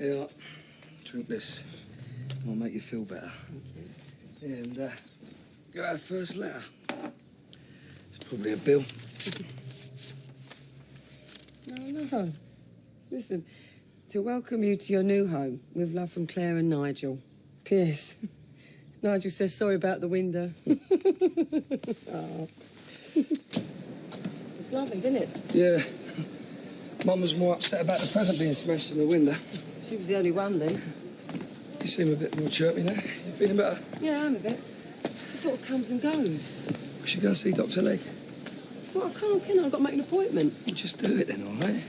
Yeah, drink this. It'll make you feel better. Yeah, and got our first letter. It's probably a bill. No. Listen, to welcome you to your new home, with love from Claire and Nigel. P.S. Nigel says sorry about the window. Oh. It's lovely, isn't it? Yeah. Mum was more upset about the present being smashed in the window. She was the only one then. You seem a bit more chirpy now. You feeling better? Yeah, I'm a bit. Just sort of comes and goes. We should go and see Dr. Legg. Well, I can't, can I? I've got to make an appointment. Well, just do it then, all right?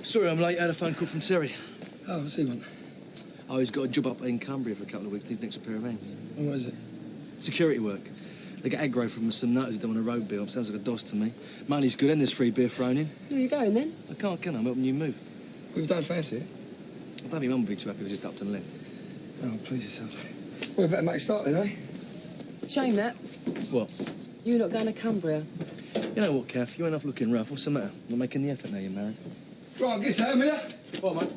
Sorry I'm late. I had a phone call from Terry. Oh, what's he want? Oh, he's got a job up in Cumbria for a couple of weeks. Needs an extra pair of hands. Oh, what is it? Security work. They get aggro from some nutters who don't want a road bill. Sounds like a DOS to me. Money's good and there's free beer thrown in. Where are you going then? I can't, can I? I'm helping you move. We don't fancy it. I don't think Mum would be too happy with just up to the left. Oh, please yourself. Well, we better make a start then, eh? Shame that. What? You're not going to Cumbria. You know what, Kath? You ain't off looking rough. What's the matter? Not making the effort now you're married. Right, get home, will ya? All right, mate.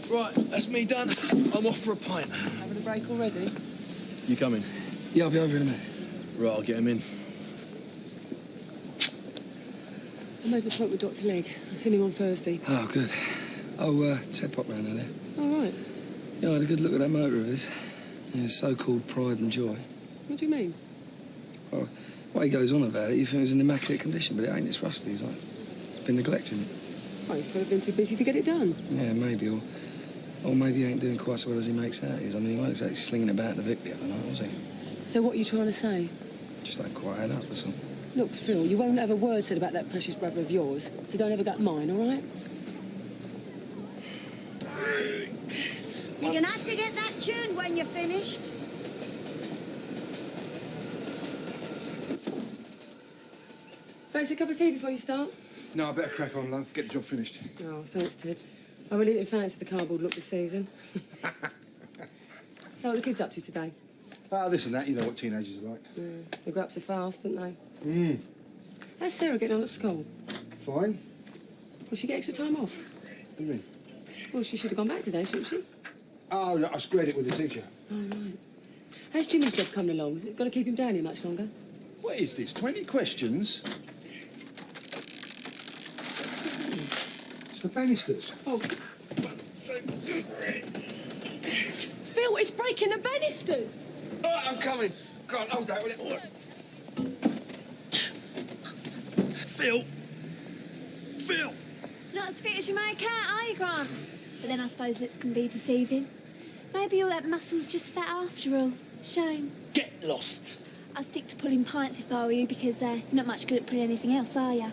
Right, that's me done. I'm off for a pint. Having a break already? You coming? Yeah, I'll be over in a minute. Right, I'll get him in. I made an appointment with Dr. Legg. I'll see him on Thursday. Oh, good. Oh, Ted popped round earlier. All right. Yeah, I had a good look at that motor of his. Yeah, so-called pride and joy. What do you mean? Well, what he goes on about it, you think it was in immaculate condition, but it ain't. It's rusty, he's like. He's been neglecting it. Well, he's probably been too busy to get it done. Yeah, maybe, or maybe he ain't doing quite so well as he makes out he is. I mean, he wasn't exactly slinging about the Vic the other night, was he? So what are you trying to say? Just don't quite add up, that's all. Look, Phil, you won't have a word said about that precious brother of yours, so don't ever gut mine, all right? You're gonna have to get that tuned when you're finished. Fancy a cup of tea before you start? No, I better crack on, love. Get the job finished. Oh, thanks, Ted. I really didn't fancy the cardboard look this season. So what are the kids up to today? Ah, this and that. You know what teenagers are like. Yeah, they grow up so fast, don't they? Hmm. How's Sarah getting on at school? Fine. Will she get extra time off? What do you mean? Well, she should have gone back today, shouldn't she? Oh, no, I squared it with the teacher. Oh, right. How's Jimmy's job coming along? Is it going to keep him down here much longer? What is this? 20 questions? It's the banisters. Oh. Phil, it's breaking the banisters! All right, I'm coming. Go on, hold that, will you? Phil! Phil! Not as fit as you make out, are you, Grant? But then I suppose looks can be deceiving. Maybe all that muscle's just fat after all. Shame. Get lost! I'd stick to pulling pints if I were you, because you're not much good at pulling anything else, are you?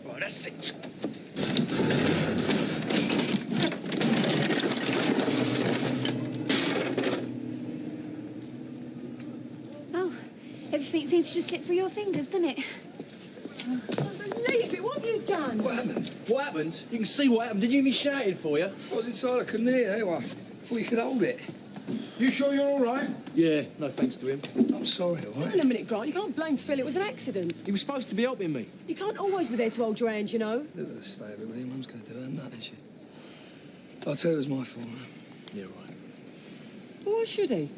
Right, that's it. Oh, everything seems to just slip through your fingers, doesn't it? I can't believe it. What have you done? What happened? What happened? You can see what happened. Didn't you hear me shouting for you? I was inside, I couldn't hear, anyway. Thought you could hold it. You sure you're all right? Yeah, no thanks to him. I'm sorry, all Hang right? on a minute, Grant. You can't blame Phil. It was an accident. He was supposed to be helping me. You can't always be there to hold your hand, you know. Look at the stay of it with him. Mum's going to do her nut, isn't she? I'll tell you it was my fault. Yeah, right. Well, why should he?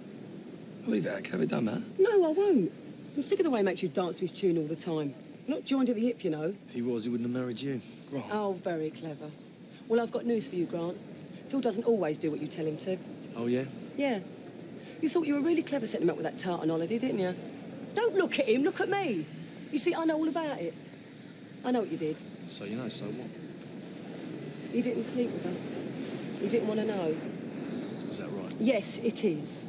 I'll leave it out. Have it done, man. No, I won't. I'm sick of the way he makes you dance to his tune all the time. Not joined at the hip, you know. If he was, he wouldn't have married you. Right. Oh, very clever. Well, I've got news for you, Grant. Phil doesn't always do what you tell him to. Oh, yeah? Yeah. You thought you were really clever setting him up with that tartan holiday, didn't you? Don't look at him, look at me. You see, I know all about it. I know what you did. So you know, so what? You didn't sleep with her. You didn't want to know. Is that right? Yes, it is.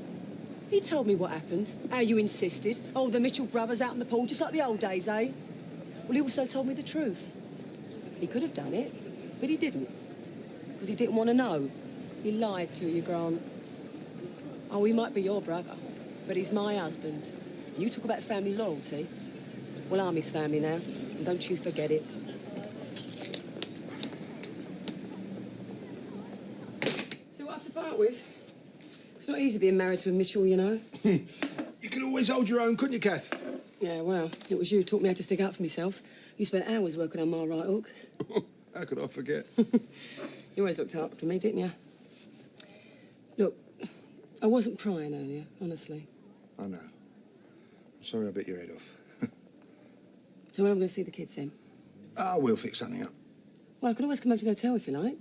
He told me what happened, how you insisted. Oh, the Mitchell brothers out in the pool, just like the old days, eh? Well, he also told me the truth. He could have done it, but he didn't. Because he didn't want to know. He lied to you, Grant. Oh, he might be your brother, but he's my husband. You talk about family loyalty. Well, I'm his family now, and don't you forget it. So what I have to part with? It's not easy being married to a Mitchell, you know. You could always hold your own, couldn't you, Kath? Yeah, well, it was you who taught me how to stick up for myself. You spent hours working on my right hook. How could I forget? You always looked out for me, didn't you? Look, I wasn't crying earlier, honestly. I know. I'm sorry I bit your head off. So when I'm going to see the kids then? Ah, we'll fix something up. Well, I can always come over to the hotel if you like.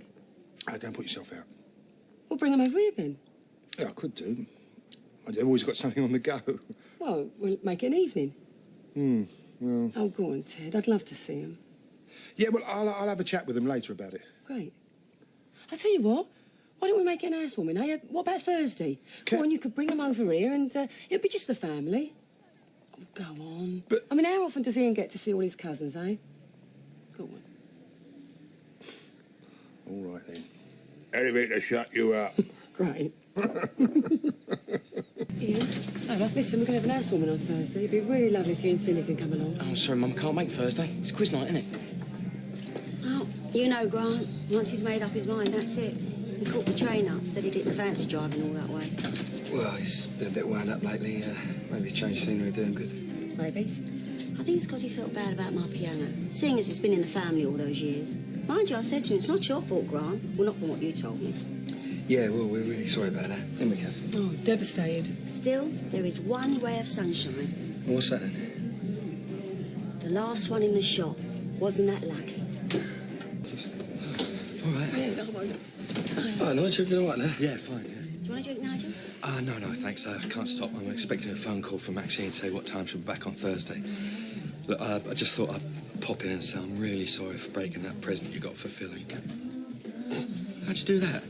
Don't put yourself out. We'll bring them over here then. Yeah, I could do. I've always got something on the go. Well, we'll make it an evening. Well... Oh, go on, Ted. I'd love to see them. Yeah, well, I'll have a chat with them later about it. Great. I'll tell you what. Why don't we make it an housewarming, eh? What about Thursday? Go on, you could bring them over here and it'll be just the family. Oh, go on. But... I mean, how often does Ian get to see all his cousins, eh? Go on. All right, then. Anything to shut you up. Great. Ian, listen, we're going to have an housewarming on Thursday. It'd be really lovely if you and Cindy can come along. Oh, sorry, Mum, can't make Thursday. It's quiz night, isn't it? Oh, you know, Grant. Once he's made up his mind, that's it. He caught the train up, said he didn't fancy driving all that way. Well, he's been a bit wound up lately. Maybe change scenery would do him good. Maybe. I think it's because he felt bad about my piano, seeing as it's been in the family all those years. Mind you, I said to him, it's not your fault, Grant. Well, not from what you told me. Yeah, well, we're really sorry about that. Then we, Kath? Oh, devastated. Still, there is one ray of sunshine. What's that then? The last one in the shop. Wasn't that lucky? All right. Yeah, I won't. Oh, Nigel, you all right there? Yeah, fine, yeah. Do you want a drink, Nigel? No, thanks. I can't stop. I'm expecting a phone call from Maxine to say what time she'll be back on Thursday. Look, I just thought I'd pop in and say I'm really sorry for breaking that present you got for Phil. How'd you do that?